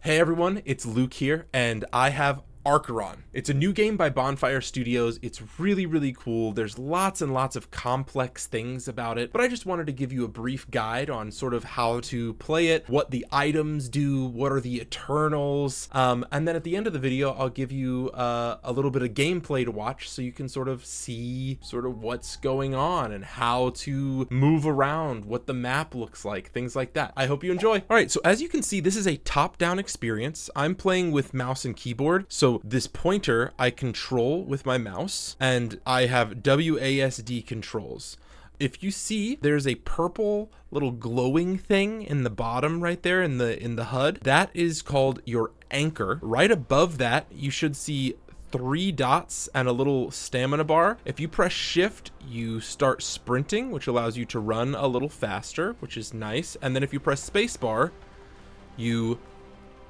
Hey everyone, it's Luke here, and I have Arkheron. It's a new game by Bonfire Studios. It's really cool. There's lots and lots of complex things about it, but I just wanted to give you a brief guide on sort of how to play it, what the items do, what are the Eternals, and then at the end of the video, I'll give you a little bit of gameplay to watch so you can sort of see what's going on and how to move around, what the map looks like, things like that. I hope you enjoy. All right, so as you can see, this is a top-down experience. I'm playing with mouse and keyboard, so this pointer I control with my mouse, and I have WASD controls. If you see, there's a purple little glowing thing in the bottom right there in the HUD. That is called your anchor. Right above that, you should see 3 dots and a little stamina bar. If you press shift, you start sprinting, which allows you to run a little faster, which is nice. And then if you press spacebar, you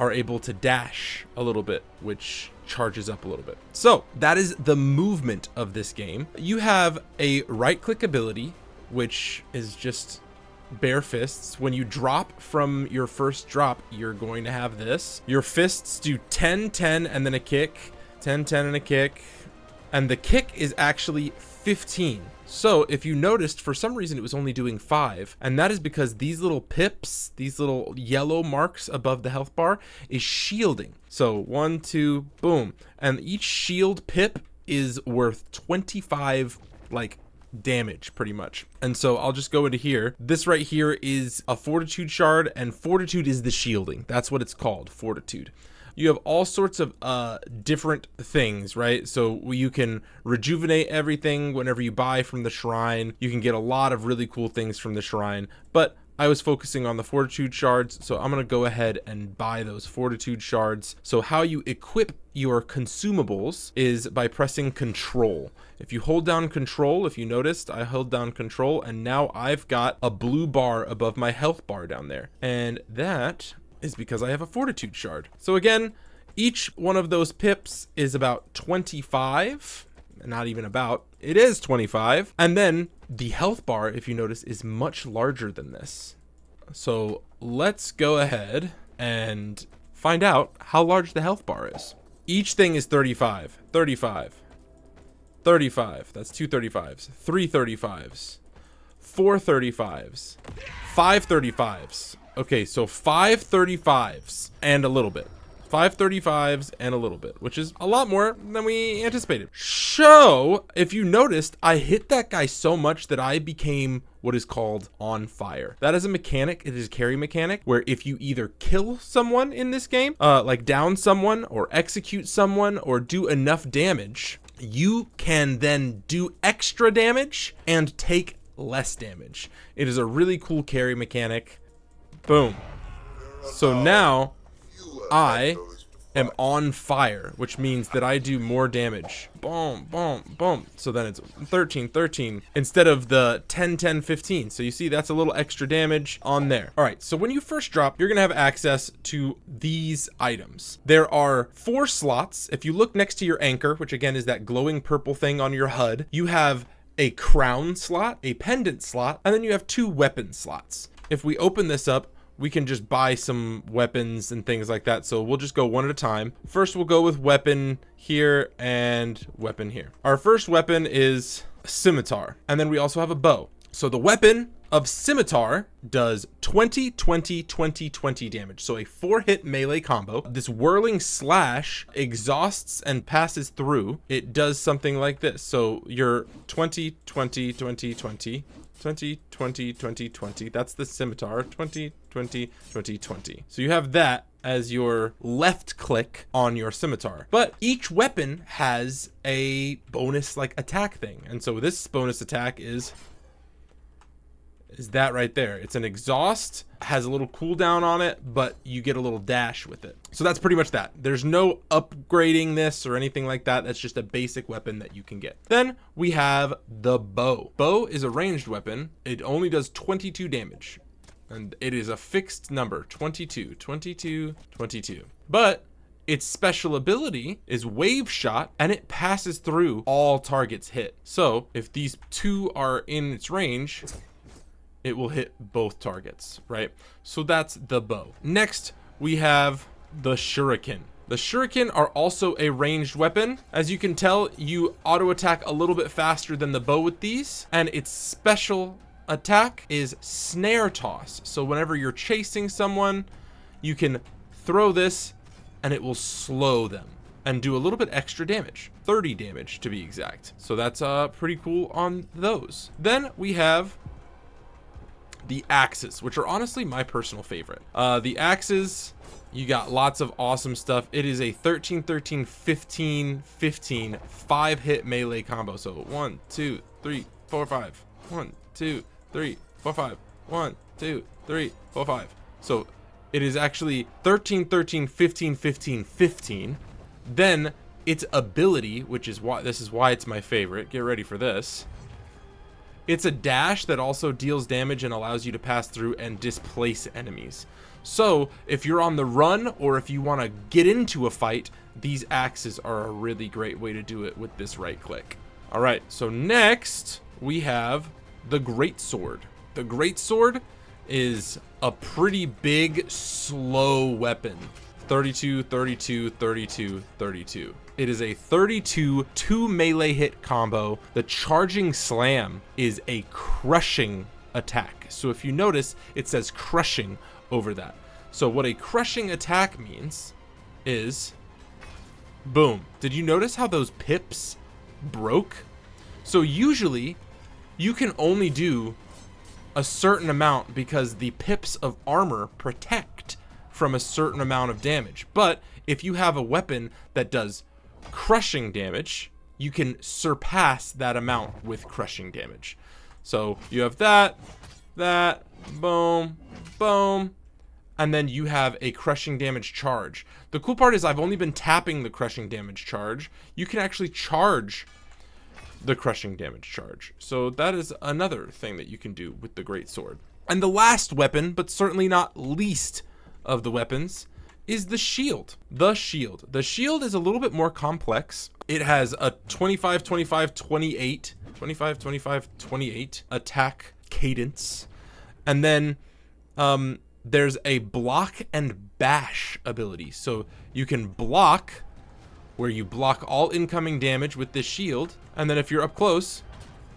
are able to dash a little bit, which charges up a little bit. So that is the movement of this game. You have a right click ability, which is just bare fists. When you drop from your first drop, you're going to have this. Your fists do 10, 10, and then a kick, 10, 10, and a kick. And the kick is actually 15. So if you noticed, for some reason it was only doing 5, and that is because these little pips, these little yellow marks above the health bar, is shielding. So 1, 2, boom. And each shield pip is worth 25 damage pretty much. And so I'll just go into here. This right here is a fortitude shard, and fortitude is the shielding. That's what it's called, fortitude. You have all sorts of different things, right? So you can rejuvenate everything whenever you buy from the shrine. You can get a lot of really cool things from the shrine, but I was focusing on the fortitude shards, so I'm gonna go ahead and buy those fortitude shards. So how you equip your consumables is by pressing control. If you hold down control, if you noticed, I held down control, and now I've got a blue bar above my health bar down there. And that is because I have a fortitude shard. So again, each one of those pips is about 25, not even about, it is 25. And then the health bar, if you notice, is much larger than this. So let's go ahead and find out how large the health bar is. Each thing is 35, 35, 35, that's 2 35s, 3 35s, 4 35s, 5 35s. Okay, so 5 35s and a little bit. 5 35s and a little bit, which is a lot more than we anticipated. So, if you noticed, I hit that guy so much that I became what is called on fire. That is a mechanic. It is a carry mechanic where if you either kill someone in this game, like down someone or execute someone or do enough damage, you can then do extra damage and take less damage. It is a really cool carry mechanic. Boom. So now I am on fire, which means that I do more damage. Boom, boom, boom. So then it's 13, 13 instead of the 10, 10, 15. So you see that's a little extra damage on there. All right, so when you first drop, you're gonna have access to these items. There are 4 slots. If you look next to your anchor, which again is that glowing purple thing on your HUD, you have a crown slot, a pendant slot, and then you have 2 weapon slots. If we open this up, we can just buy some weapons and things like that. So we'll just go one at a time. First, we'll go with weapon here and weapon here. Our first weapon is scimitar. And then we also have a bow. So the weapon of scimitar does 20, 20, 20, 20 damage. So a 4-hit melee combo. This whirling slash exhausts and passes through. It does something like this. So you're 20, 20, 20, 20. 20, 20, 20, 20. That's the scimitar. 20, 20, 20, 20. So you have that as your left click on your scimitar. But each weapon has a bonus attack thing. And so this bonus attack is that right there. It's an exhaust, has a little cooldown on it, but you get a little dash with it. So that's pretty much that. There's no upgrading this or anything like that. That's just a basic weapon that you can get. Then we have the bow. Bow is a ranged weapon. It only does 22 damage. And it is a fixed number, 22, 22, 22. But its special ability is wave shot, and it passes through all targets hit. So if these 2 are in its range, it will hit both targets, right? So that's the bow. Next, we have the shuriken. The shuriken are also a ranged weapon. As you can tell, you auto attack a little bit faster than the bow with these, and its special attack is snare toss. So whenever you're chasing someone, you can throw this and it will slow them and do a little bit extra damage, 30 damage to be exact. So that's pretty cool on those. Then we have the axes, which are honestly my personal favorite. The axes, you got lots of awesome stuff. It is a 13, 13, 15, 15, 5-hit melee combo. So 1, 2, 3, 4, 5. 1, 2, 3, 4, 5. 1, 2, 3, 4, 5. So it is actually 13, 13, 15, 15, 15. Then its ability, which is why this is why it's my favorite. Get ready for this. It's a dash that also deals damage and allows you to pass through and displace enemies. So if you're on the run or if you want to get into a fight, these axes are a really great way to do it with this right click. All right, so next we have the greatsword. The greatsword is a pretty big, slow weapon. 32, 32, 32, 32. It is a 32 2 melee hit combo. The charging slam is a crushing attack. So if you notice, it says crushing over that. So what a crushing attack means is boom. Did you notice how those pips broke? So usually you can only do a certain amount because the pips of armor protect from a certain amount of damage. But if you have a weapon that does crushing damage, you can surpass that amount with crushing damage. So you have that, boom, boom, and then you have a crushing damage charge. The cool part is I've only been tapping the crushing damage charge. You can actually charge the crushing damage charge. So that is another thing that you can do with the greatsword. And the last weapon, but certainly not least of the weapons, is the shield. The shield. The shield is a little bit more complex. It has a 25, 25, 28, 25, 25, 28 attack cadence. And then there's a block and bash ability. So you can block, where you block all incoming damage with this shield. And then if you're up close,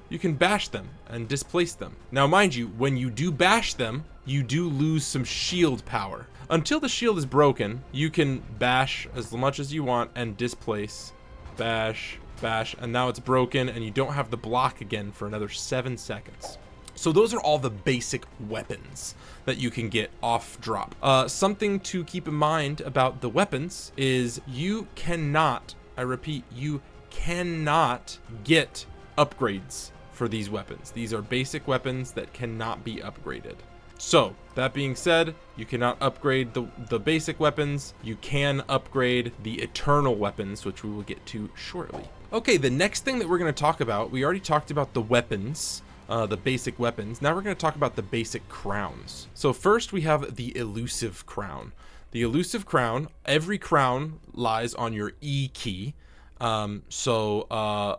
you can bash them and displace them. Now, mind you, when you do bash them, you do lose some shield power. Until the shield is broken, you can bash as much as you want and displace, bash, bash, and now it's broken and you don't have the block again for another 7 seconds. So those are all the basic weapons that you can get off drop. Something to keep in mind about the weapons is you cannot, I repeat, you cannot get upgrades for these weapons. These are basic weapons that cannot be upgraded. So that being said, you cannot upgrade the basic weapons. You can upgrade the eternal weapons, which we will get to shortly. Okay, the next thing that we're going to talk about, we already talked about the weapons, the basic weapons. Now we're going to talk about the basic crowns. So first we have the elusive crown. The elusive crown, every crown lies on your E key. The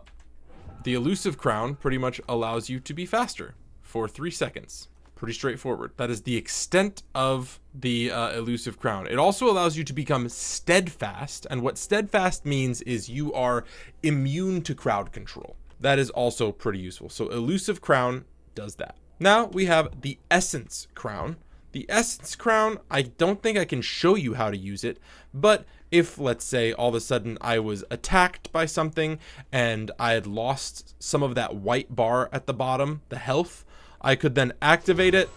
elusive crown pretty much allows you to be faster for 3 seconds. Pretty straightforward. That is the extent of the elusive crown. It also allows you to become steadfast, and what steadfast means is you are immune to crowd control. That is also pretty useful. So elusive crown does that. Now we have the essence crown. The essence crown, I don't think I can show you how to use it, but if, let's say, all of a sudden I was attacked by something and I had lost some of that white bar at the bottom, the health, I could then activate it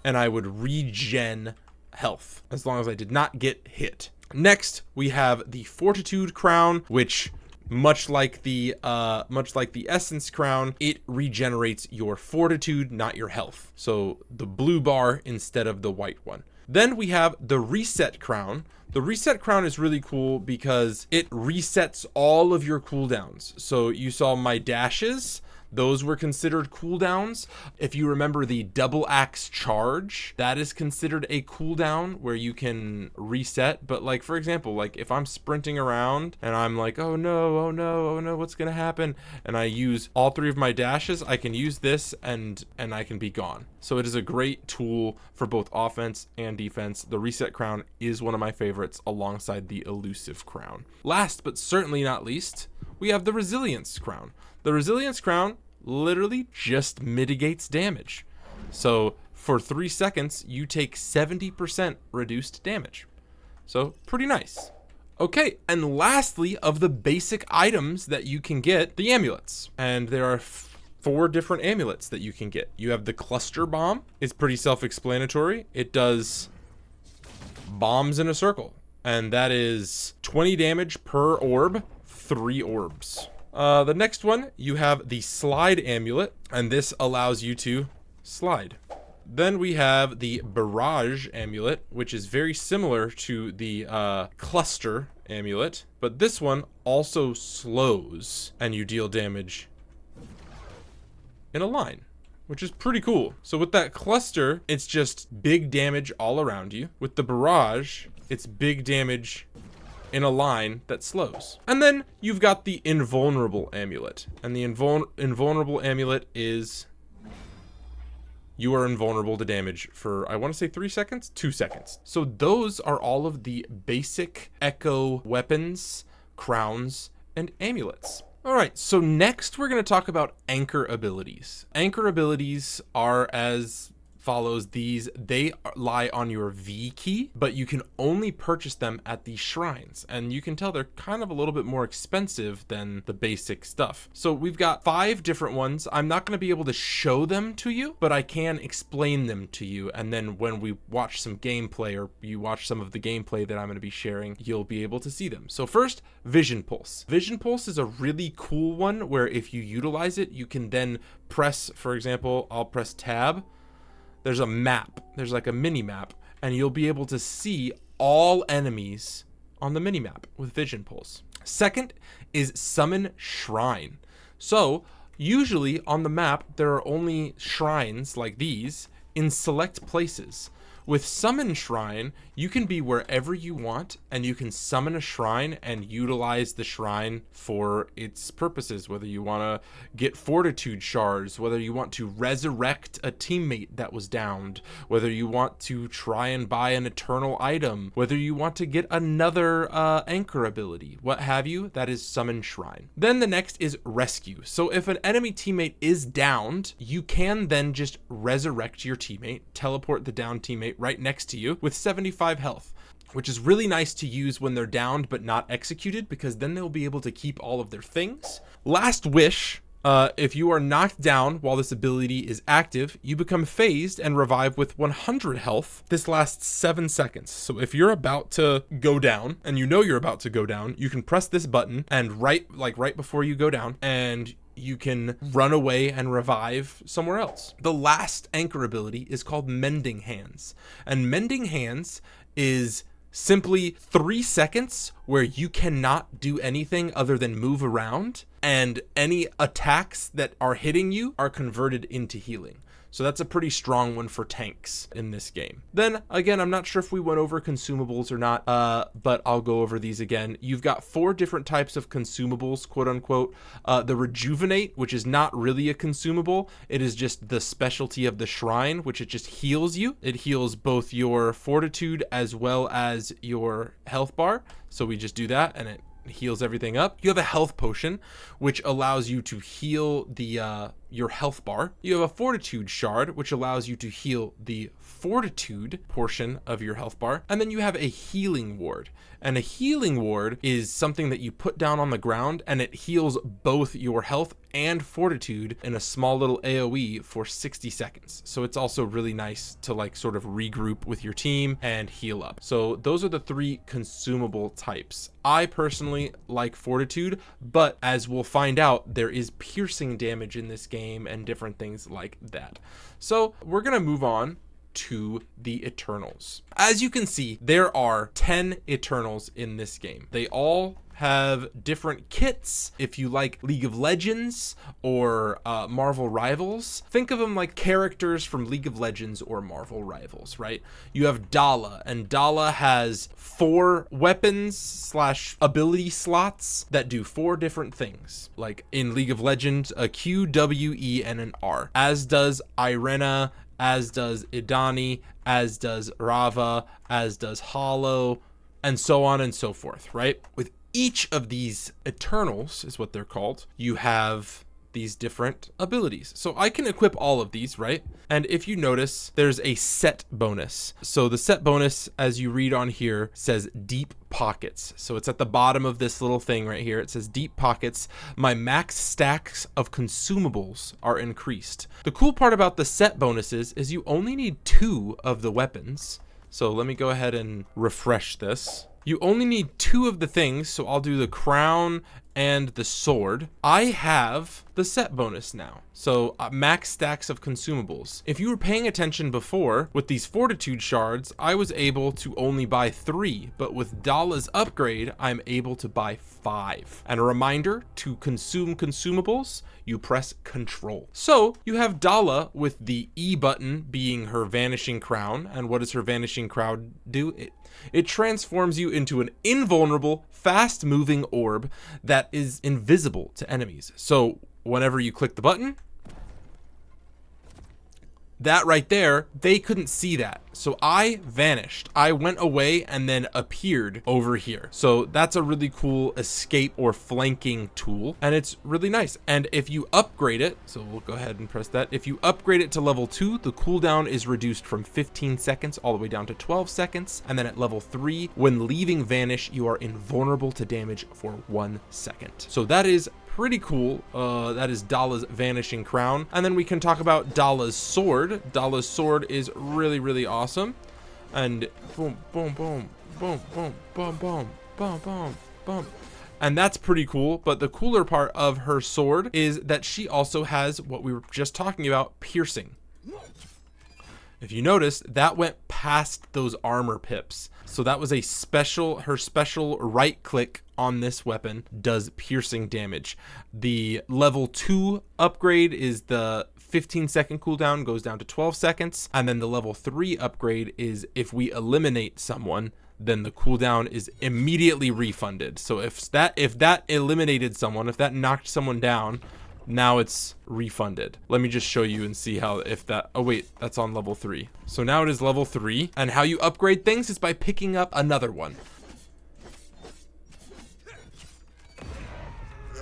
and I would regen health as long as I did not get hit. Next, we have the fortitude crown, which much like the essence crown, it regenerates your fortitude, not your health. So the blue bar instead of the white one. Then we have the reset crown. The reset crown is really cool because it resets all of your cooldowns. So you saw my dashes. those were considered cooldowns. If you remember the double axe charge, that is considered a cooldown where you can reset. But like, for example, like if I'm sprinting around and I'm like, oh no, oh no, oh no, what's gonna happen? And I use all 3 of my dashes, I can use this and I can be gone. So it is a great tool for both offense and defense. The reset crown is one of my favorites alongside the elusive crown. Last but certainly not least, we have the resilience crown. The resilience crown literally just mitigates damage. So for 3 seconds, you take 70% reduced damage. So pretty nice. Okay, and lastly, of the basic items that you can get, the amulets. And there are 4 different amulets that you can get. You have the cluster bomb. It's pretty self-explanatory. It does bombs in a circle, and that is 20 damage per orb, 3 orbs. The next one, you have the slide amulet, and this allows you to slide. Then we have the barrage amulet, which is very similar to the cluster amulet, but this one also slows and you deal damage in a line, which is pretty cool. So with that cluster, it's just big damage all around you. With the barrage, it's big damage in a line that slows. And then you've got the invulnerable amulet, and the invulnerable amulet is you are invulnerable to damage for, I want to say 3 seconds? 2 seconds. So those are all of the basic Echo weapons, crowns, and amulets. All right, so next we're going to talk about anchor abilities. Anchor abilities are as follows. They lie on your V key, but you can only purchase them at the shrines, and you can tell they're kind of a little bit more expensive than the basic stuff. So we've got 5 different ones. I'm not going to be able to show them to you, but I can explain them to you, and then when we watch some gameplay, or you watch some of the gameplay that I'm going to be sharing, you'll be able to see them. So first, Vision Pulse. Vision Pulse is a really cool one where if you utilize it, you can then press, for example, I'll press tab. There's a map, there's like a mini map, and you'll be able to see all enemies on the mini map with Vision Pulse. Second is Summon Shrine. So usually on the map, there are only shrines like these in select places. With Summon Shrine, you can be wherever you want, and you can summon a shrine and utilize the shrine for its purposes, whether you want to get fortitude shards, whether you want to resurrect a teammate that was downed, whether you want to try and buy an eternal item, whether you want to get another anchor ability, what have you, that is Summon Shrine. Then the next is Rescue. So if an enemy teammate is downed, you can then just resurrect your teammate, teleport the downed teammate right next to you with 75 health, which is really nice to use when they're downed but not executed, because then they'll be able to keep all of their things. Last Wish. If you are knocked down while this ability is active, you become phased and revive with 100 health. This lasts 7 seconds. So if you're about to go down, and you know you're about to go down, you can press this button, and right before you go down, and you can run away and revive somewhere else. The last anchor ability is called Mending Hands. And Mending Hands is simply 3 seconds where you cannot do anything other than move around, and any attacks that are hitting you are converted into healing. So that's a pretty strong one for tanks in this game. Then again, I'm not sure if we went over consumables or not, but I'll go over these again. You've got 4 different types of consumables, quote unquote. The Rejuvenate, which is not really a consumable. It is just the specialty of the shrine, which it just heals you. It heals both your fortitude as well as your health bar. So we just do that and it heals everything up. You have a health potion, which allows you to heal the your health bar. You have a fortitude shard, which allows you to heal the fortitude portion of your health bar. And then you have a healing ward. And a healing ward is something that you put down on the ground, and it heals both your health and fortitude in a small little AoE for 60 seconds. So it's also really nice to like sort of regroup with your team and heal up. So those are the 3 consumable types. I personally like fortitude, but as we'll find out, there is piercing damage in this game and different things like that. So we're gonna move on to the Eternals. As you can see, there are 10 Eternals in this game. They all have different kits. If you like League of Legends or Marvel Rivals, think of them like characters from League of Legends or Marvel Rivals, right? You have Dala, and Dala has 4 weapons slash ability slots that do 4 different things. Like in League of Legends, a Q, W, E, and an R. As does Irena, as does Idani, as does Rava, as does Hollow, and so on and so forth, right? With each of these Eternals, is what they're called, you have these different abilities. So I can equip all of these, right? And if you notice, there's a set bonus. So the set bonus, as you read on here, says deep pockets. So it's at the bottom of this little thing right here. It says deep pockets. My max stacks of consumables are increased. The cool part about the set bonuses is you only need 2 of the weapons. So let me go ahead and refresh this. You only need 2 of the things, so I'll do the crown and the sword. I have the set bonus now, so max stacks of consumables. If you were paying attention before, with these fortitude shards, I was able to only buy 3, but with Dala's upgrade, I'm able to buy 5. And a reminder, to consume consumables, you press Control. So you have Dala with the E button being her vanishing crown, and what does her vanishing crown do? It transforms you into an invulnerable, fast-moving orb that is invisible to enemies. So whenever you click the button, that right there, they couldn't see that. So I vanished. I went away and then appeared over here. So that's a really cool escape or flanking tool, and it's really nice. And if you upgrade it, so we'll go ahead and press that. If you upgrade it to level 2, the cooldown is reduced from 15 seconds all the way down to 12 seconds. And then at level 3, when leaving Vanish, you are invulnerable to damage for 1 second. So that is pretty cool. That is Dala's vanishing crown. And then we can talk about Dala's sword. Dala's sword is really, really awesome. And boom, boom, boom, boom, boom, boom, boom, boom, boom, boom. And that's pretty cool. But the cooler part of her sword is that she also has what we were just talking about, piercing. If you notice, that went past those armor pips. So that was a special, her special right click on this weapon does piercing damage. The level 2 upgrade is the 15-second cooldown, goes down to 12 seconds. And then the level 3 upgrade is if we eliminate someone, then the cooldown is immediately refunded. So if that eliminated someone, if that knocked someone down, now it's refunded. Let me just show you and see how, if that, oh wait, that's on level 3. So now it is level 3, and how you upgrade things is by picking up another one.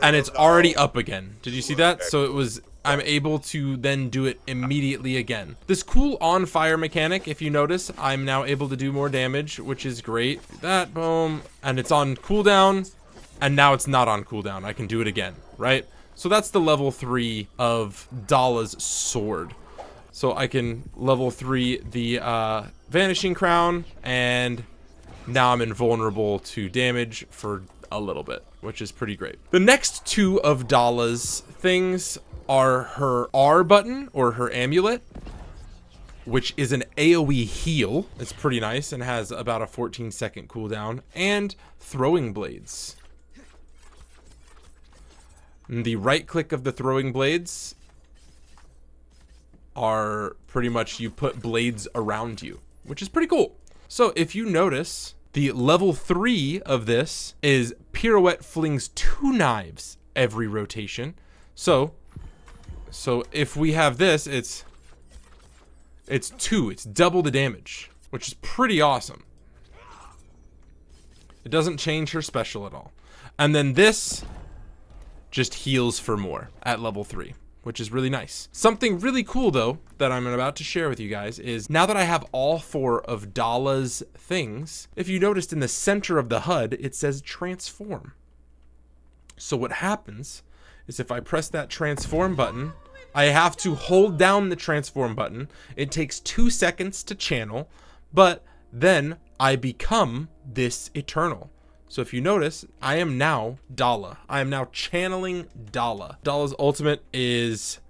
And it's already up again. Did you see that? So it was, I'm able to then do it immediately again. This cool on fire mechanic, if you notice, I'm now able to do more damage, which is great. That, boom, and it's on cooldown, and now it's not on cooldown. I can do it again, right? So that's the level 3 of Dala's sword. So I can level 3 the vanishing crown, and now I'm invulnerable to damage for a little bit, which is pretty great. The next 2 of Dala's things are her R button, or her amulet, which is an AoE heal. It's pretty nice and has about a 14-second cooldown, and throwing blades. And the right click of the throwing blades are pretty much, you put blades around you, which is pretty cool. So if you notice, the level 3 of this is pirouette flings 2 knives every rotation. So if we have this, it's 2, it's double the damage, which is pretty awesome. It doesn't change her special at all. And then this just heals for more at level 3, which is really nice. Something really cool though that I'm about to share with you guys is, now that I have all 4 of Dala's things, if you noticed in the center of the HUD, it says transform. So what happens is if I press that transform button, I have to hold down the transform button. It takes 2 seconds to channel, but then I become this Eternal. So if you notice, I am now Dala. I am now channeling Dala. Dala's ultimate is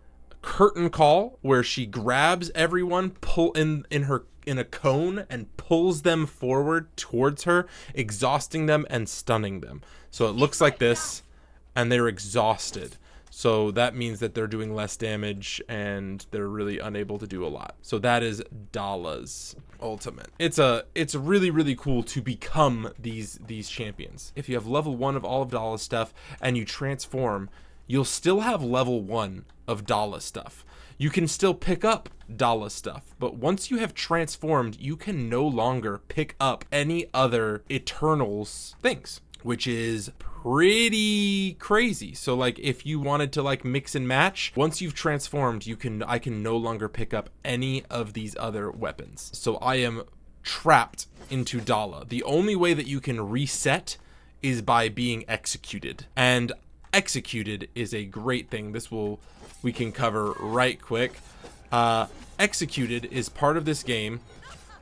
curtain call, where she grabs everyone, pull in a cone and pulls them forward towards her, exhausting them and stunning them. So it looks like this, and they're exhausted. So that means that they're doing less damage and they're really unable to do a lot. So that is Dala's ultimate. It's really, really cool to become these champions. If you have level 1 of all of Dala's stuff and you transform, you'll still have level 1 of Dala stuff. You can still pick up Dala stuff, but once you have transformed, you can no longer pick up any other Eternals things, which is pretty crazy. So like if you wanted to like mix and match, once you've transformed, I can no longer pick up any of these other weapons. So I am trapped into Dala. The only way that you can reset is by being executed, and executed is a great thing. We can cover right quick. Executed is part of this game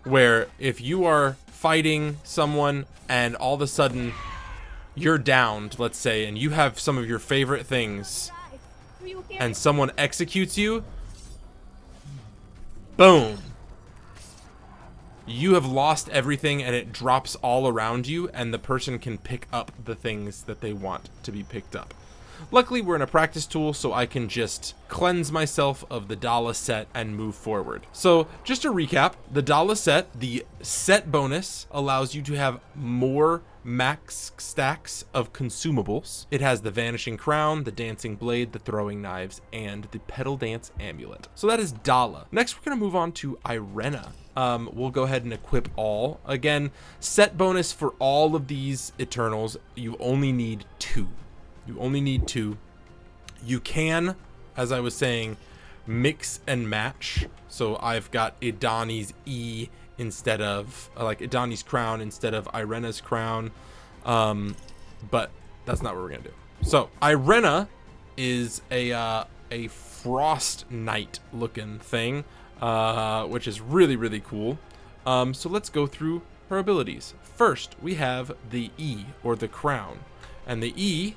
where if you are fighting someone and all of a sudden you're downed, let's say, and you have some of your favorite things and someone executes you, boom, you have lost everything and it drops all around you, and the person can pick up the things that they want to be picked up. Luckily, we're in a practice tool, so I can just cleanse myself of the Dala set and move forward. So just to recap, the Dala set, the set bonus allows you to have more max stacks of consumables. It has the vanishing crown, the dancing blade, the throwing knives, and the petal dance amulet. So that is Dala. Next, we're going to move on to Irena. We'll go ahead and equip all. Again, set bonus for all of these Eternals, you only need 2. You only need 2. You can, as I was saying, mix and match. So I've got Idani's E instead of, like Idani's crown instead of Irena's crown. But that's not what we're going to do. So Irena is a frost knight looking thing, which is really, really cool. So let's go through her abilities. First, we have the E, or the crown. And the E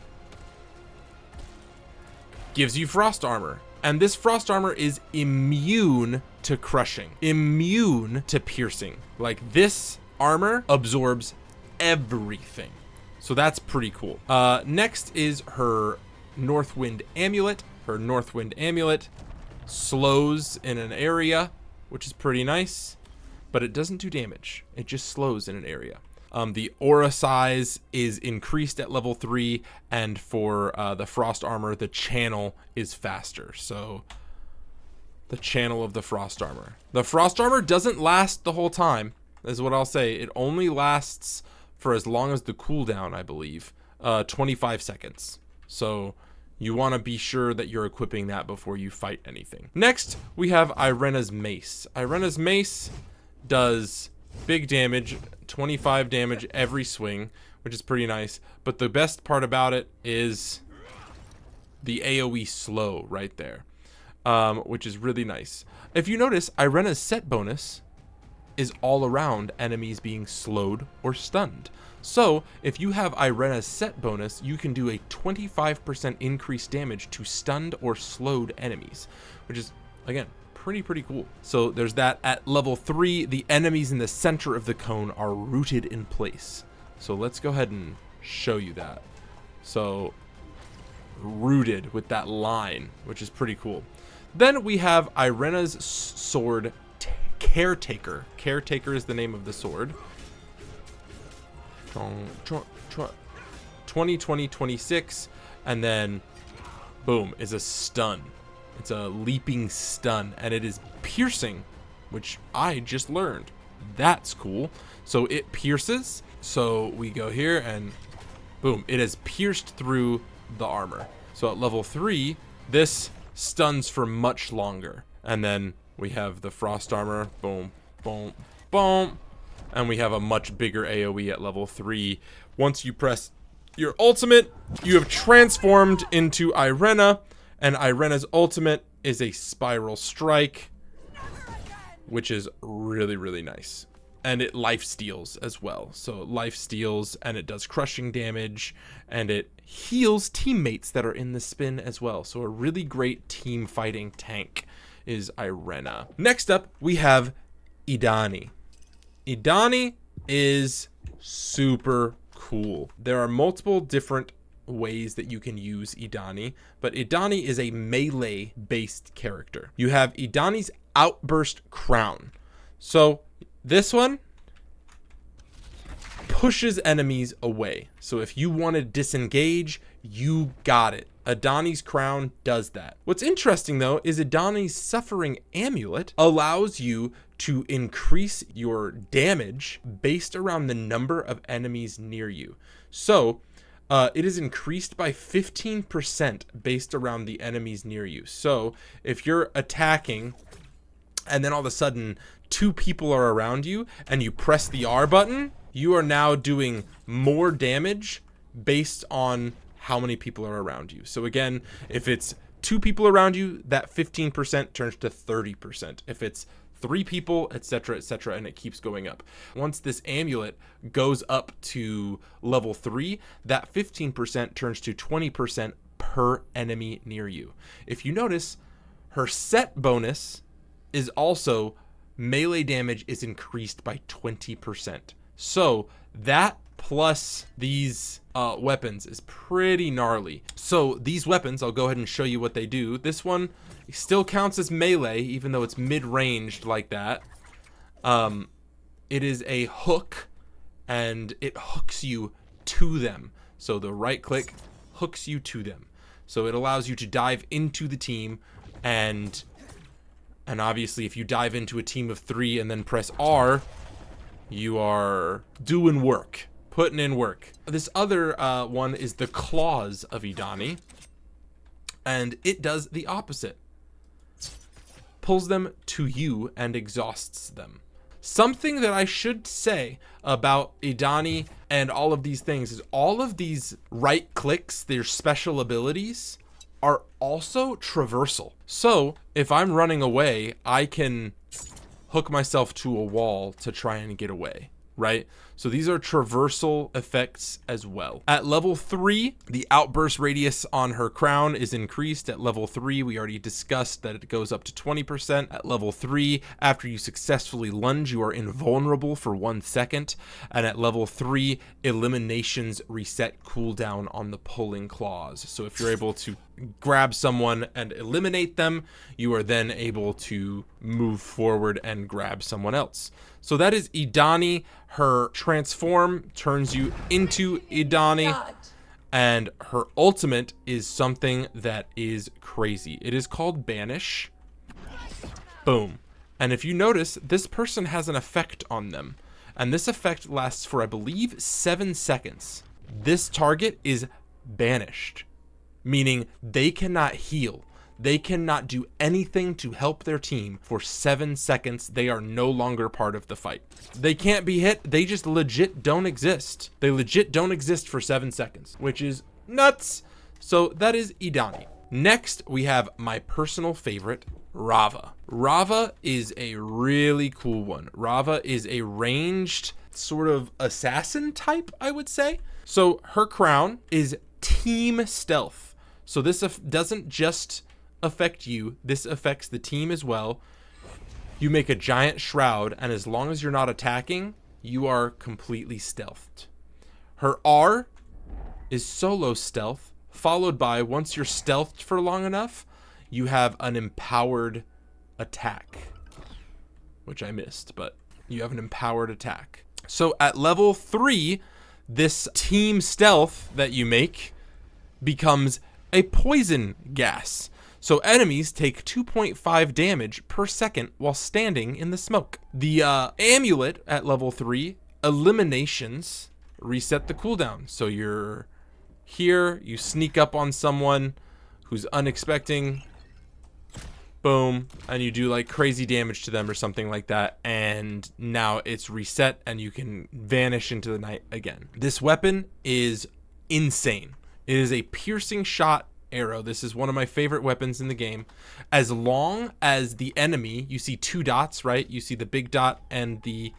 gives you frost armor, and this frost armor is immune to crushing, immune to piercing. Like, this armor absorbs everything, so that's pretty cool. Next is her Northwind amulet. Her Northwind amulet slows in an area, which is pretty nice, but it doesn't do damage. It just slows in an area. The aura size is increased at level 3, and for the frost armor, the channel is faster. So the channel of the frost armor. The frost armor doesn't last the whole time, is what I'll say. It only lasts for as long as the cooldown, I believe, 25 seconds. So you want to be sure that you're equipping that before you fight anything. Next, we have Irena's mace. Irena's mace does big damage, 25 damage every swing, which is pretty nice. But the best part about it is the AoE slow right there, which is really nice. If you notice, Irena's set bonus is all around enemies being slowed or stunned. So if you have Irena's set bonus, you can do a 25% increased damage to stunned or slowed enemies, which is, again, pretty cool. So there's that. At level 3, the enemies in the center of the cone are rooted in place. So let's go ahead and show you that. So rooted with that line, which is pretty cool. Then we have Irena's sword, Caretaker. Caretaker is the name of the sword. 20-20-26, and then boom is a stun. It's a leaping stun, and it is piercing, which I just learned. That's cool. So it pierces. So we go here and boom, it has pierced through the armor. So at level 3, this stuns for much longer. And then we have the frost armor, boom, boom, boom. And we have a much bigger AoE at level 3. Once you press your ultimate, you have transformed into Irena. And Irena's ultimate is a spiral strike, which is really, really nice. And it life steals as well. So life steals, and it does crushing damage, and it heals teammates that are in the spin as well. So a really great team fighting tank is Irena. Next up, we have Idani. Idani is super cool. There are multiple different ways that you can use Idani, but Idani is a melee based character. You have Idani's Outburst Crown. So this one pushes enemies away. So if you want to disengage, you got it. Idani's crown does that. What's interesting though is Idani's Suffering Amulet allows you to increase your damage based around the number of enemies near you. So it is increased by 15% based around the enemies near you. So if you're attacking and then all of a sudden 2 people are around you and you press the R button, you are now doing more damage based on how many people are around you. So again, if it's 2 people around you, that 15% turns to 30%. If it's 3 people, etc., etc., and it keeps going up. Once this amulet goes up to level 3, that 15% turns to 20% per enemy near you. If you notice, her set bonus is also melee damage is increased by 20%. So that plus these weapons is pretty gnarly. So these weapons, I'll go ahead and show you what they do. This one still counts as melee, even though it's mid-ranged like that. It is a hook, and it hooks you to them. So the right click hooks you to them. So it allows you to dive into the team, and obviously if you dive into a team of 3 and then press R, you are doing work, putting in work. This other one is the Claws of Idani, and it does the opposite. Pulls them to you and exhausts them. Something that I should say about Idani and all of these things is all of these right clicks, their special abilities, are also traversal. So if I'm running away, I can hook myself to a wall to try and get away, right? So these are traversal effects as well. At level 3, the outburst radius on her crown is increased. At level 3, we already discussed that it goes up to 20%. At level 3, after you successfully lunge, you are invulnerable for 1 second. And at level 3, eliminations reset cooldown on the pulling claws. So if you're able to grab someone and eliminate them, you are then able to move forward and grab someone else. So that is Idani. Her transform turns you into Idani, and her ultimate is something that is crazy. It is called Banish. Boom. And if you notice, this person has an effect on them, and this effect lasts for, I believe, 7 seconds. This target is banished, meaning they cannot heal. They cannot do anything to help their team for 7 seconds. They are no longer part of the fight. They can't be hit. They just legit don't exist. They legit don't exist for 7 seconds, which is nuts. So that is Idani. Next, we have my personal favorite, Rava. Rava is a really cool one. Rava is a ranged sort of assassin type, I would say. So her crown is team stealth. So this doesn't just affect you, this affects the team as well. You make a giant shroud, and as long as you're not attacking, you are completely stealthed. Her R is solo stealth, followed by, once you're stealthed for long enough, you have an empowered attack, which I missed, but you have an empowered attack. So at level 3, this team stealth that you make becomes a poison gas. So enemies take 2.5 damage per second while standing in the smoke. The amulet at level 3, eliminations reset the cooldown. So you're here, you sneak up on someone who's unexpecting, boom, and you do like crazy damage to them or something like that, and now it's reset and you can vanish into the night again. This weapon is insane. It is a piercing shot arrow. This is one of my favorite weapons in the game. As long as the enemy, you see 2 dots, right? You see the big dot and the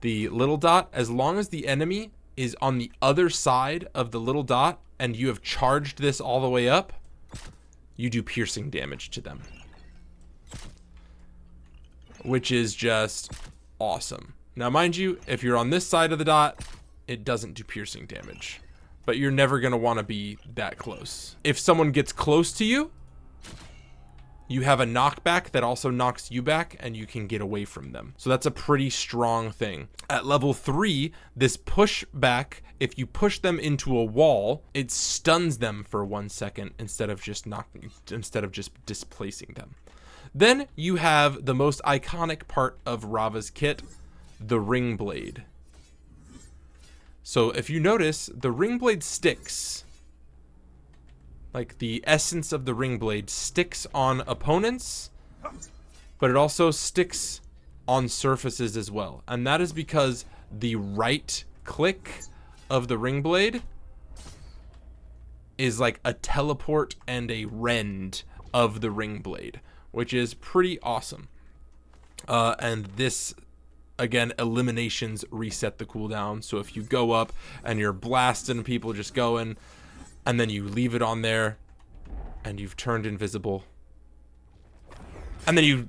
the little dot, as long as the enemy is on the other side of the little dot and you have charged this all the way up, you do piercing damage to them, which is just awesome. Now, mind you, if you're on this side of the dot, it doesn't do piercing damage, but you're never going to want to be that close. If someone gets close to you, you have a knockback that also knocks you back, and you can get away from them. So that's a pretty strong thing. At level 3, this pushback, if you push them into a wall, it stuns them for 1 second instead of just displacing them. Then you have the most iconic part of Rava's kit, the ring blade. So if you notice, the ring blade sticks. Like, the essence of the ring blade sticks on opponents, but it also sticks on surfaces as well. And that is because the right click of the ring blade is like a teleport and a rend of the ring blade, which is pretty awesome. And this, again, eliminations reset the cooldown. So if you go up and you're blasting people just going, and then you leave it on there, and you've turned invisible, and then you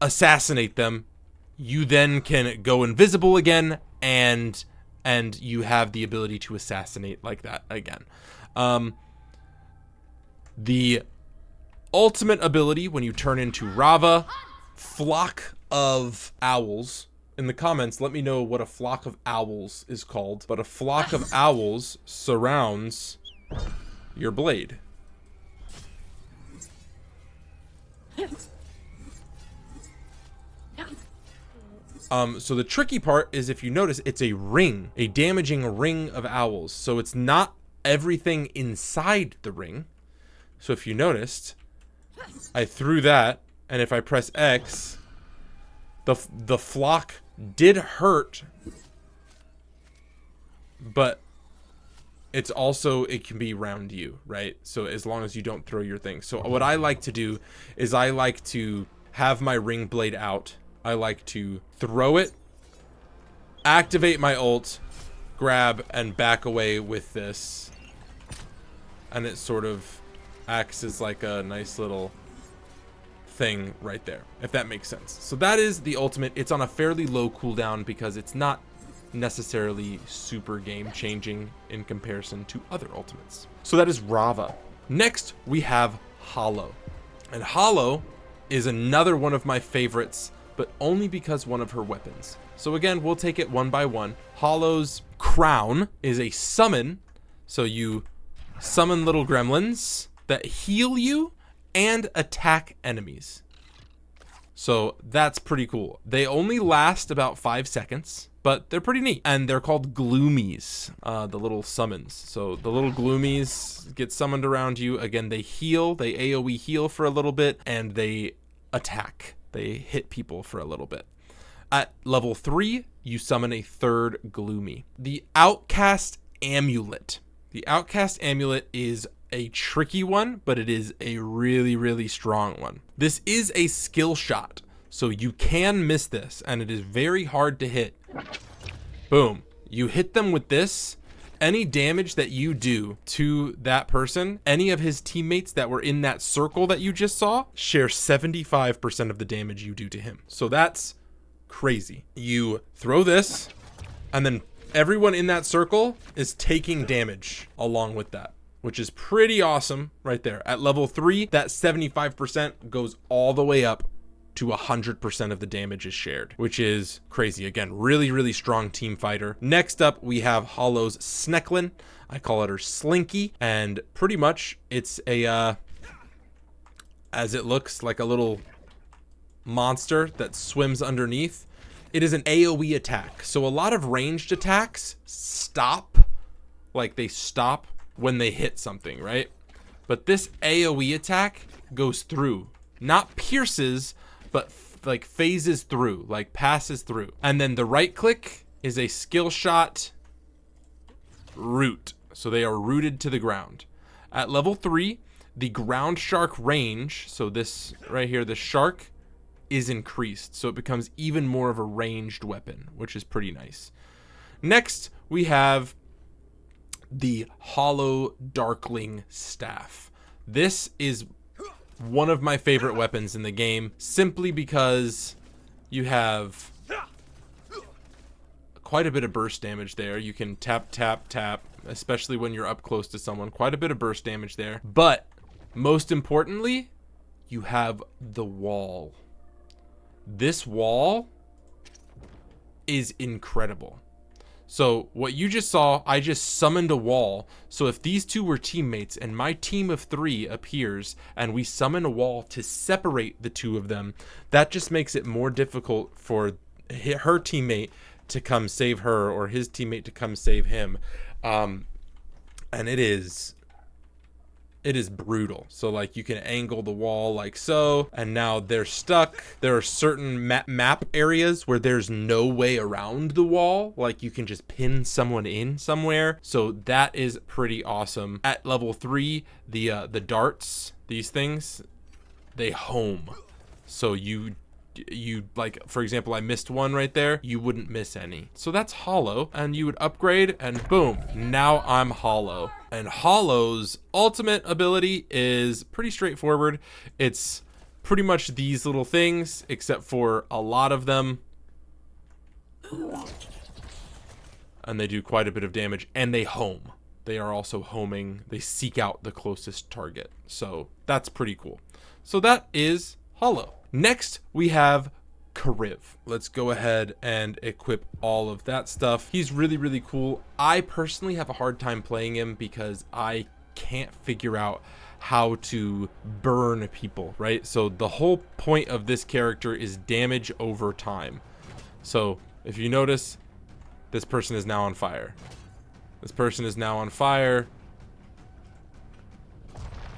assassinate them, you then can go invisible again, and you have the ability to assassinate like that again. The ultimate ability when you turn into Rava, flock of owls. In the comments, let me know what a flock of owls is called. But a flock of owls surrounds your blade. So the tricky part is, if you notice, it's a ring, a damaging ring of owls. So it's not everything inside the ring. So if you noticed, I threw that, and if I press X, the flock did hurt, but it's also, it can be around you, right? So as long as you don't throw your thing. So what I like to do is I like to have my ring blade out. I like to throw it, activate my ult, grab, and back away with this. And it sort of acts as like a nice little thing right there, if that makes sense. So that is the ultimate. It's on a fairly low cooldown because it's not necessarily super game changing in comparison to other ultimates. So that is Rava. Next we have Hollow, and Hollow is another one of my favorites, but only because one of her weapons. So again, we'll take it one by one. Hollow's crown is a summon, so you summon little gremlins that heal you and attack enemies. So that's pretty cool. They only last about 5 seconds, but they're pretty neat. And they're called gloomies, the little summons. So the little gloomies get summoned around you. Again, they heal, they AoE heal for a little bit, and they attack. They hit people for a little bit. At level 3, you summon a third gloomy. The Outcast Amulet. The Outcast Amulet is a tricky one, but it is a really, really strong one. This is a skill shot, so you can miss this, and it is very hard to hit. Boom. You hit them with this. Any damage that you do to that person, any of his teammates that were in that circle that you just saw, share 75% of the damage you do to him. So that's crazy. You throw this, and then everyone in that circle is taking damage along with that, which is pretty awesome right there. At level 3, that 75% goes all the way up to 100% of the damage is shared, which is crazy. Again, really, really strong team fighter. Next up, we have Hollow's Snecklin. I call it her Slinky, and pretty much it's a, as it looks, like a little monster that swims underneath. It is an AoE attack. So a lot of ranged attacks stop, like they stop when they hit something, right? But this AoE attack goes through, not pierces, but like phases through, like passes through. And then the right click is a skill shot root. So they are rooted to the ground. At level 3, the ground shark range, so this right here, the shark is increased, so it becomes even more of a ranged weapon, which is pretty nice. Next, we have the Hollow Darkling Staff. This is one of my favorite weapons in the game, simply because you have quite a bit of burst damage there. You can tap, tap, tap, especially when you're up close to someone. Quite a bit of burst damage there. But most importantly, you have the wall. This wall is incredible. So what you just saw, I just summoned a wall. So if these two were teammates and my team of 3 appears and we summon a wall to separate the two of them, that just makes it more difficult for her teammate to come save her or his teammate to come save him. And it is brutal. So like you can angle the wall like so, and now they're stuck. There are certain map areas where there's no way around the wall. Like you can just pin someone in somewhere. So that is pretty awesome. At level 3, the darts, these things, they home. So you like, for example, I missed one right there, you wouldn't miss any. So that's Hollow, and you would upgrade and boom, now I'm Hollow. And Hollow's ultimate ability is pretty straightforward. It's pretty much these little things, except for a lot of them, and they do quite a bit of damage, and they home. They are also homing. They seek out the closest target. So that's pretty cool. So that is Hollow. Next, we have Kariv. Let's go ahead and equip all of that stuff. He's really, really cool. I personally have a hard time playing him because I can't figure out how to burn people, right? So the whole point of this character is damage over time. So if you notice, this person is now on fire. This person is now on fire.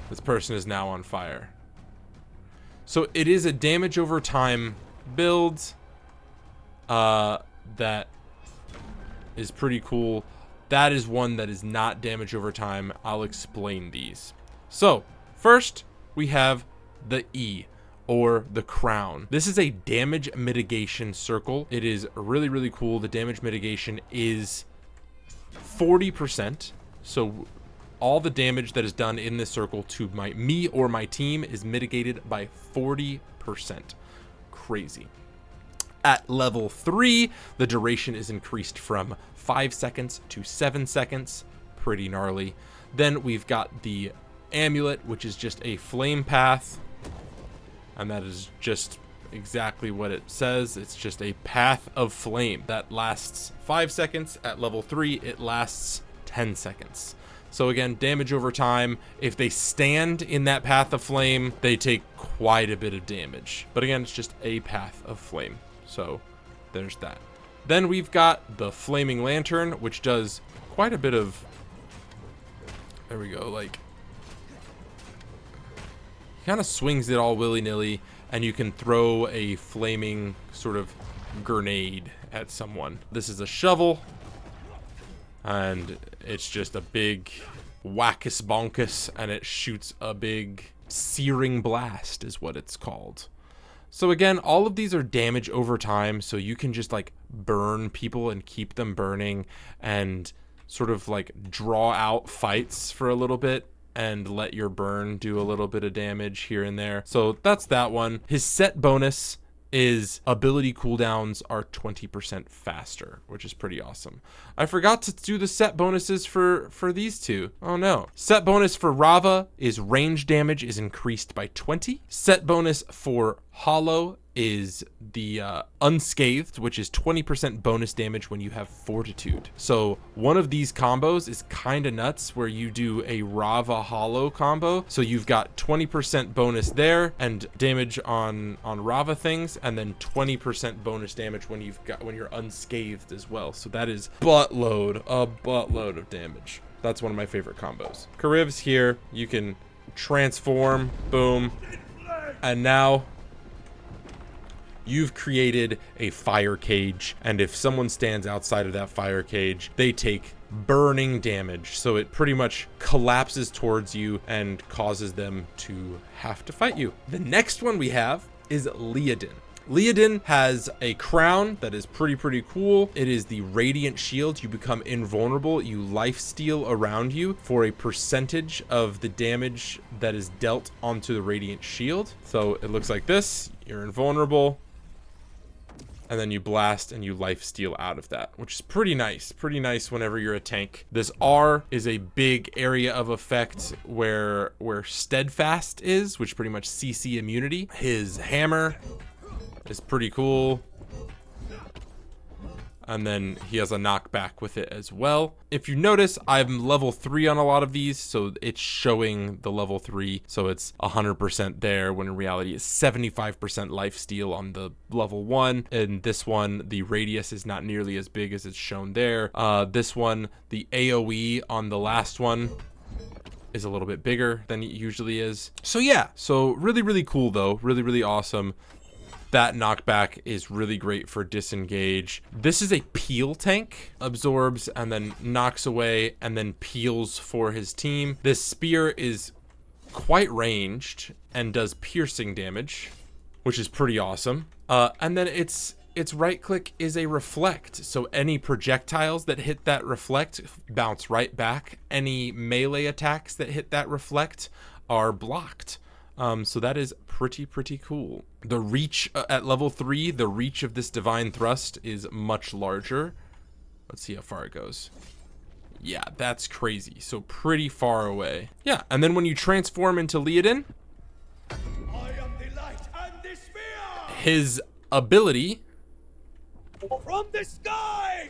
This person is now on fire. So it is a damage over time build that is pretty cool. That is one that is not damage over time. I'll explain these. So first we have the E, or the crown. This is a damage mitigation circle. It is really, really cool. The damage mitigation is 40%. So all the damage that is done in this circle to me or my team is mitigated by 40%. Crazy. At level 3, the duration is increased from 5 seconds to 7 seconds. Pretty gnarly. Then we've got the amulet, which is just a flame path. And that is just exactly what it says. It's just a path of flame that lasts 5 seconds. At level 3, it lasts 10 seconds. So again, damage over time. If they stand in that path of flame, they take quite a bit of damage. But again, it's just a path of flame. So there's that. Then we've got the flaming lantern, which does quite a bit of, there we go, like, kind of swings it all willy-nilly, and you can throw a flaming sort of grenade at someone. This is a shovel, and it's just a big whackus bonkus, and it shoots a big searing blast is what it's called. So again, all of these are damage over time, so you can just like burn people and keep them burning and sort of like draw out fights for a little bit and let your burn do a little bit of damage here and there. So that's that one. His set bonus is ability cooldowns are 20% faster, which is pretty awesome. I forgot to do the set bonuses for these two. Oh no. Set bonus for Rava is range damage is increased by 20. Set bonus for Hollow is the unscathed, which is 20% bonus damage when you have fortitude. So one of these combos is kind of nuts, where you do a Rava Hollow combo. So you've got 20% bonus there and damage on Rava things, and then 20% bonus damage when you're unscathed as well. So that is a buttload of damage. That's one of my favorite combos. Kariv's here. You can transform, boom, and now you've created a fire cage, and if someone stands outside of that fire cage, they take burning damage. So it pretty much collapses towards you and causes them to have to fight you. The next one we have is Leodin. Leodin has a crown that is pretty cool. It is the Radiant Shield. You become invulnerable. You lifesteal around you for a percentage of the damage that is dealt onto the Radiant Shield. So it looks like this. You're invulnerable. And then you blast and you lifesteal out of that, which is pretty nice. Pretty nice whenever you're a tank. This R is a big area of effect where Steadfast is, which pretty much CC immunity. His hammer is pretty cool. And then he has a knockback with it as well. If you notice, I'm level 3 on a lot of these, so it's showing the level 3. So it's 100% there, when in reality it's 75% lifesteal on the level 1. And this one, the radius is not nearly as big as it's shown there. This one, the AoE on the last one is a little bit bigger than it usually is. So yeah, so really cool though. Really awesome. That knockback is really great for disengage. This is a peel tank. Absorbs and then knocks away and then peels for his team. This spear is quite ranged and does piercing damage, which is pretty awesome. And then its right click is a reflect. So any projectiles that hit that reflect bounce right back. Any melee attacks that hit that reflect are blocked. So that is pretty cool. The reach at level 3, the reach of this divine thrust is much larger. Let's see how far it goes. Yeah, that's crazy. So pretty far away. Yeah, and then when you transform into Leodin, I am the light and the spear. His ability From the sky.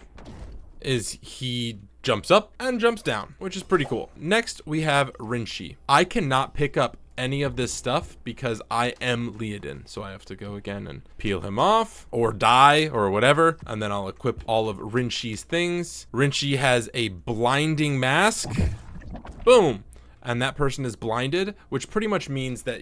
is he jumps up and jumps down, which is pretty cool. Next, we have Rinshi. I cannot pick up any of this stuff because I am Leodin, so I have to go again and peel him off or die or whatever, and then I'll equip all of Rinshi's things. Rinshi has a blinding mask. Boom. And that person is blinded, which pretty much means that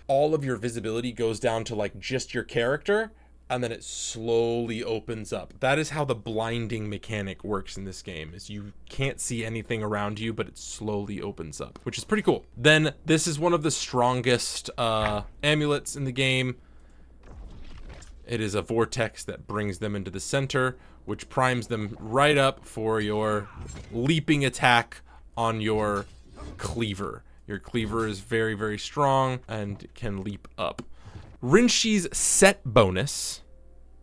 all of your visibility goes down to like just your character, and then it slowly opens up. That is how the blinding mechanic works in this game, is you can't see anything around you, but it slowly opens up, which is pretty cool. Then this is one of the strongest amulets in the game. It is a vortex that brings them into the center, which primes them right up for your leaping attack on your cleaver. Your cleaver is very strong and can leap up. Rinshi's set bonus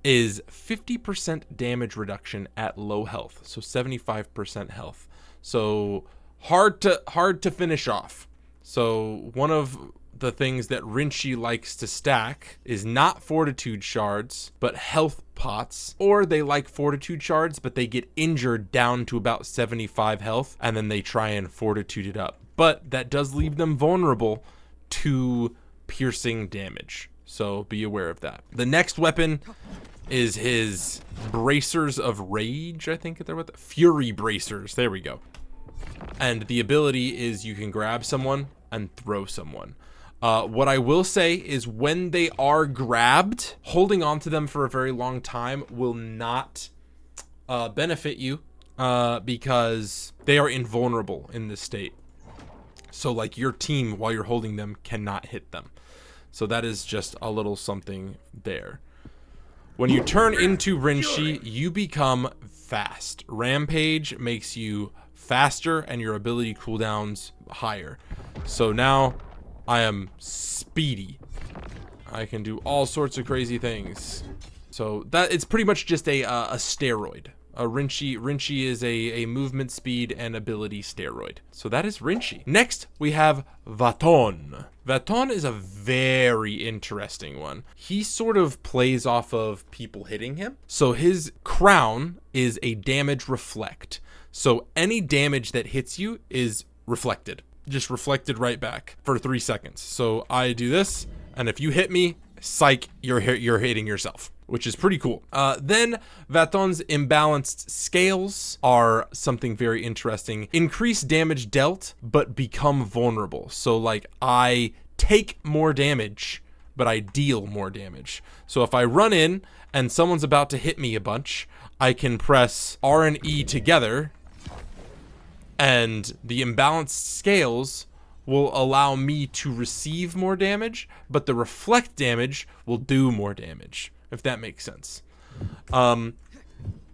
is 50% damage reduction at low health, so 75% health. So hard to finish off. So one of the things that Rinshi likes to stack is not fortitude shards, but health pots, or they like fortitude shards, but they get injured down to about 75 health, and then they try and fortitude it up. But that does leave them vulnerable to piercing damage. So be aware of that. The next weapon is his bracers of rage. I think they're what fury bracers. There we go. And the ability is you can grab someone and throw someone. What I will say is when they are grabbed, holding on to them for a very long time will not benefit you because they are invulnerable in this state. So like your team, while you're holding them, cannot hit them. So that is just a little something there. When you turn into Rinshi, you become fast. Rampage makes you faster and your ability cooldowns higher. So now I am speedy. I can do all sorts of crazy things. So that it's pretty much just a steroid. Rinshi is a movement speed and ability steroid. So that is Rinshi. Next, we have Vaton. Vaton is a very interesting one. He sort of plays off of people hitting him. So his crown is a damage reflect. So any damage that hits you is reflected. Just reflected right back for 3 seconds. So I do this, and if you hit me, psych, you're hitting yourself, which is pretty cool. Then Vaton's imbalanced scales are something very interesting. Increase damage dealt, but become vulnerable. So like I take more damage, but I deal more damage. So if I run in and someone's about to hit me a bunch, I can press R and E together, and the imbalanced scales will allow me to receive more damage, but the reflect damage will do more damage, if that makes sense.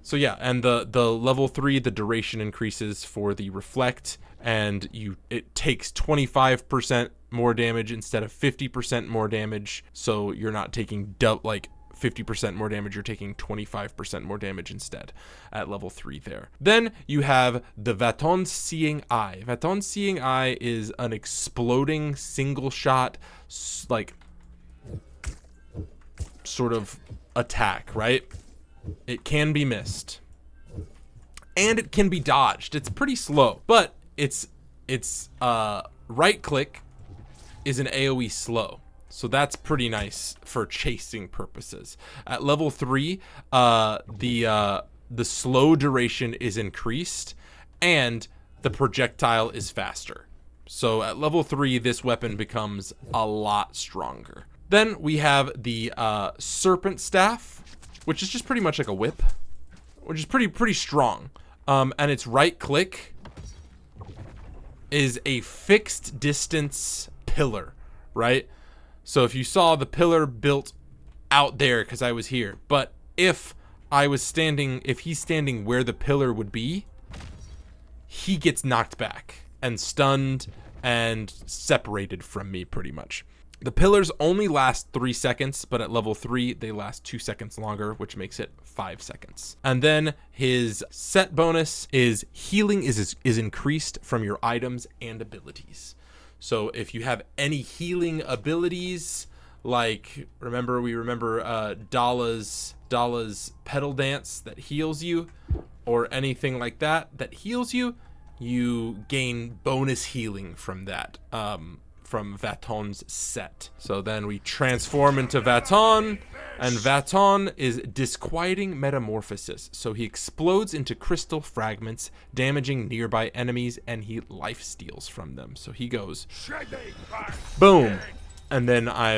So yeah, and the level 3, the duration increases for the reflect, and it takes 25% more damage instead of 50% more damage. So you're not taking 50% more damage, you're taking 25% more damage instead at level 3 there. Then you have the Vaton Seeing Eye. Vaton Seeing Eye is an exploding single shot, like, sort of attack, right? It can be missed. And it can be dodged. It's pretty slow, but it's right click is an AoE slow. So that's pretty nice for chasing purposes. At level 3, the slow duration is increased and the projectile is faster. So at level 3, this weapon becomes a lot stronger. Then we have the Serpent Staff, which is just pretty much like a whip, which is pretty strong. And its right click is a fixed distance pillar, right? So if you saw the pillar built out there, because I was here, but if he's standing where the pillar would be, he gets knocked back and stunned and separated from me pretty much. The pillars only last 3 seconds, but at level 3, they last 2 seconds longer, which makes it 5 seconds. And then his set bonus is healing is increased from your items and abilities. So if you have any healing abilities, like we remember Dala's pedal dance that heals you, or anything like that heals you, you gain bonus healing from that. From Vaton's set. So then we transform into Vaton, and Vaton is Disquieting Metamorphosis. So he explodes into crystal fragments, damaging nearby enemies, and he life steals from them. So he goes boom, and then I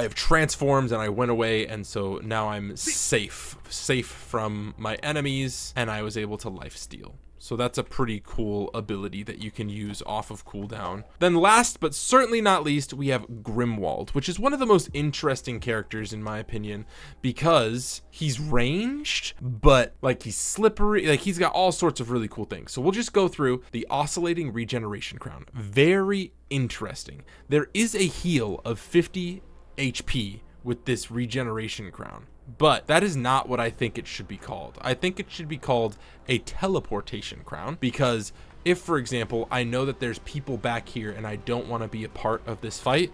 have transformed and I went away, and so now I'm safe from my enemies, and I was able to life steal. So that's a pretty cool ability that you can use off of cooldown. Then last but certainly not least, we have Grimwald, which is one of the most interesting characters in my opinion, because he's ranged, but like he's slippery, like he's got all sorts of really cool things. So we'll just go through the Oscillating Regeneration Crown. Very interesting. There is a heal of 50 HP with this Regeneration Crown, but that is not what I think it should be called. I think it should be called a Teleportation Crown, because if, for example, I know that there's people back here and I don't want to be a part of this fight,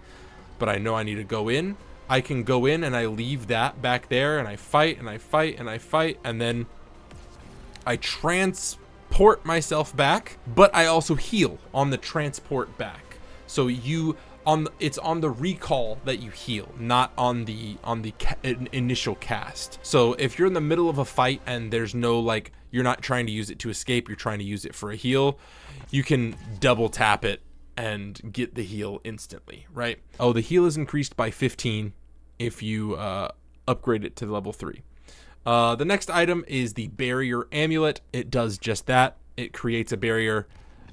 but I know I need to go in, I can go in and I leave that back there and I fight and I fight and I fight, and then I transport myself back, but I also heal on the transport back. So it's on the recall that you heal, not on the initial cast. So if you're in the middle of a fight and there's no, like, you're not trying to use it to escape, you're trying to use it for a heal, you can double tap it and get the heal instantly, right? Oh, the heal is increased by 15 if you upgrade it to level 3. The next item is the Barrier Amulet. It does just that. It creates a barrier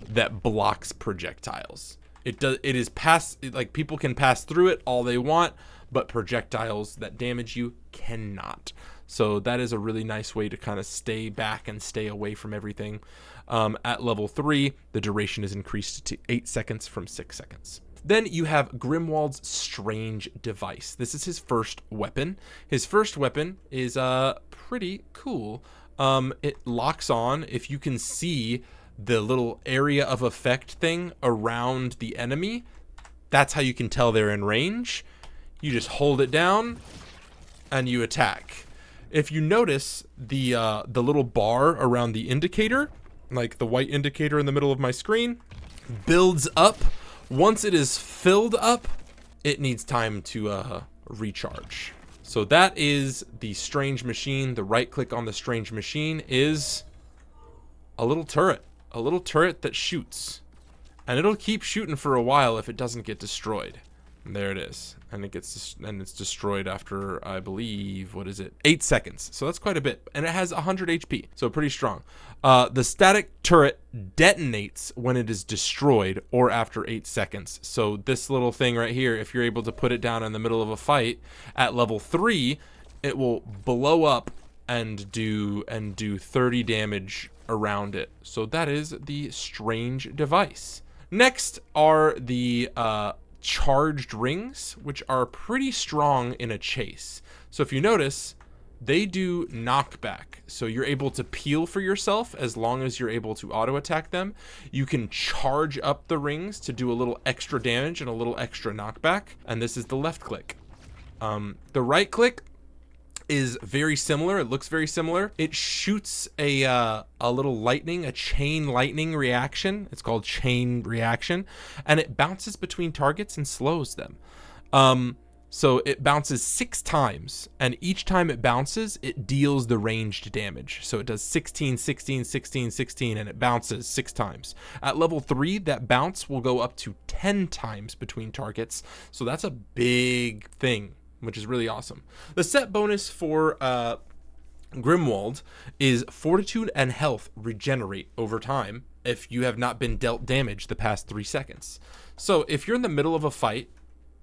that blocks projectiles. People can pass through it all they want, but projectiles that damage you cannot. So that is a really nice way to kind of stay back and stay away from everything. At level 3, the duration is increased to 8 seconds from 6 seconds. Then you have Grimwald's Strange Device. This is his first weapon. His first weapon is pretty cool. It locks on if you can see the little area of effect thing around the enemy. That's how you can tell they're in range. You just hold it down and you attack. If you notice the little bar around the indicator, like the white indicator in the middle of my screen, builds up. Once it is filled up, it needs time to recharge. So that is the Strange Machine. The right click on the Strange Machine is a little turret. A little turret that shoots. And it'll keep shooting for a while if it doesn't get destroyed. There it is. And it's destroyed after, I believe, what is it? 8 seconds. So that's quite a bit. And it has 100 HP. So pretty strong. The static turret detonates when it is destroyed or after 8 seconds. So this little thing right here, if you're able to put it down in the middle of a fight at level 3, it will blow up and do 30 damage around it. So that is the strange device. Next are the charged rings, which are pretty strong in a chase. So if you notice, they do knockback. So you're able to peel for yourself as long as you're able to auto attack them. You can charge up the rings to do a little extra damage and a little extra knockback. And this is the left click. The right click is very similar. It looks very similar. It shoots a little lightning, a chain lightning reaction. It's called chain reaction, and it bounces between targets and slows them. So it bounces 6 times, and each time it bounces, it deals the ranged damage. So it does 16, 16, 16, 16, and it bounces 6 times. At level 3, that bounce will go up to 10 times between targets. So that's a big thing, which is really awesome. The set bonus for Grimwald is Fortitude and Health regenerate over time if you have not been dealt damage the past 3 seconds. So if you're in the middle of a fight,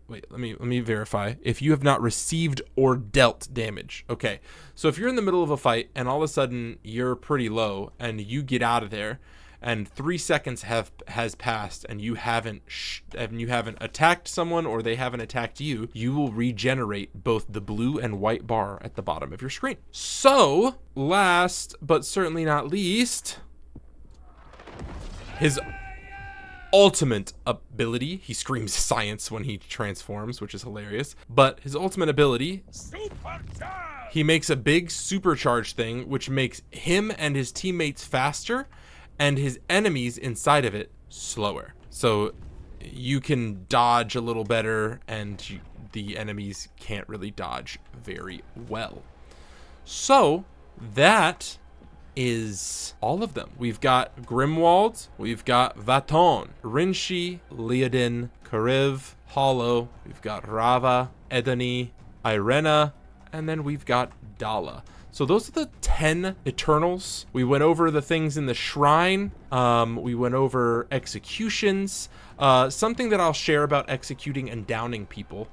wait, let me verify. If you have not received or dealt damage. Okay, so if you're in the middle of a fight and all of a sudden you're pretty low and you get out of there, and 3 seconds has passed and you haven't attacked someone or they haven't attacked you, you will regenerate both the blue and white bar at the bottom of your screen. So last but certainly not least, his ultimate ability, he screams science when he transforms, which is hilarious, but his ultimate ability, he makes a big supercharge thing which makes him and his teammates faster and his enemies inside of it slower. So you can dodge a little better, and the enemies can't really dodge very well. So that is all of them. We've got Grimwald, we've got Vaton, Rinshi, Leodin, Kariv, Hollow, we've got Rava, Edani, Irena, and then we've got Dala. So those are the 10 Eternals. We went over the things in the shrine. We went over executions. Something that I'll share about executing and downing people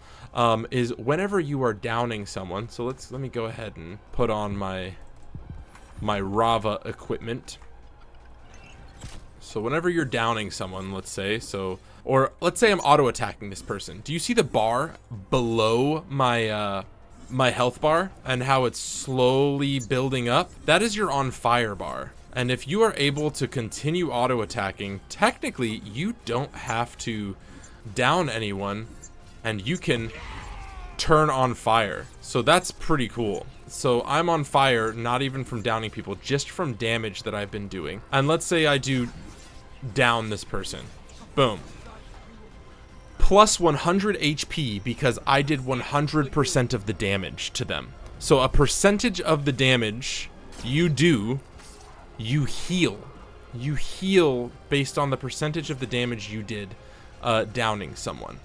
is whenever you are downing someone. So let me go ahead and put on my Rava equipment. So whenever you're downing someone, let's say, or let's say I'm auto attacking this person. Do you see the bar below my health bar and how it's slowly building up? That is your on fire bar. And if you are able to continue auto attacking, technically you don't have to down anyone and you can turn on fire. So that's pretty cool. So I'm on fire, not even from downing people, just from damage that I've been doing. And let's say I do down this person. Boom. Plus 100 HP because I did 100% of the damage to them. So a percentage of the damage you do, you heal. You heal based on the percentage of the damage you did downing someone.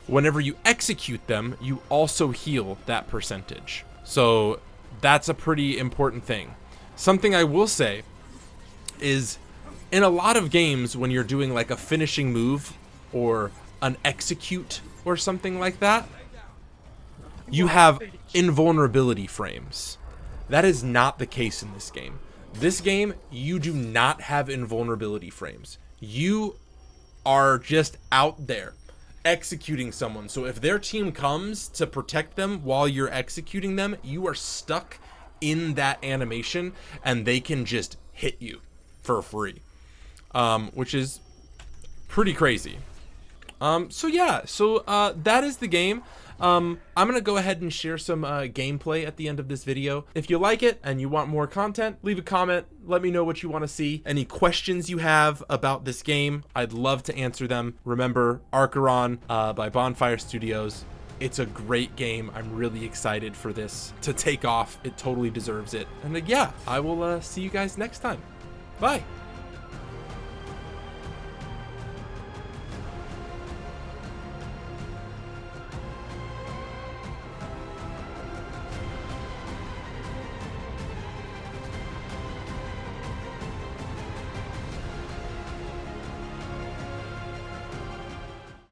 Whenever you execute them, you also heal that percentage. So that's a pretty important thing. Something I will say is in a lot of games when you're doing like a finishing move or an execute or something like that, you have invulnerability frames. That is not the case in this game. This game, you do not have invulnerability frames. You are just out there executing someone. So if their team comes to protect them while you're executing them, you are stuck in that animation and they can just hit you for free, which is pretty crazy. So yeah, that is the game. I'm gonna go ahead and share some gameplay at the end of this video. If you like it and you want more content, leave a comment, let me know what you want to see. Any questions you have about this game, I'd love to answer them. Remember, Arkheron by Bonfire Studios. It's a great game. I'm really excited for this to take off. It totally deserves it. And yeah, I will see you guys next time. Bye.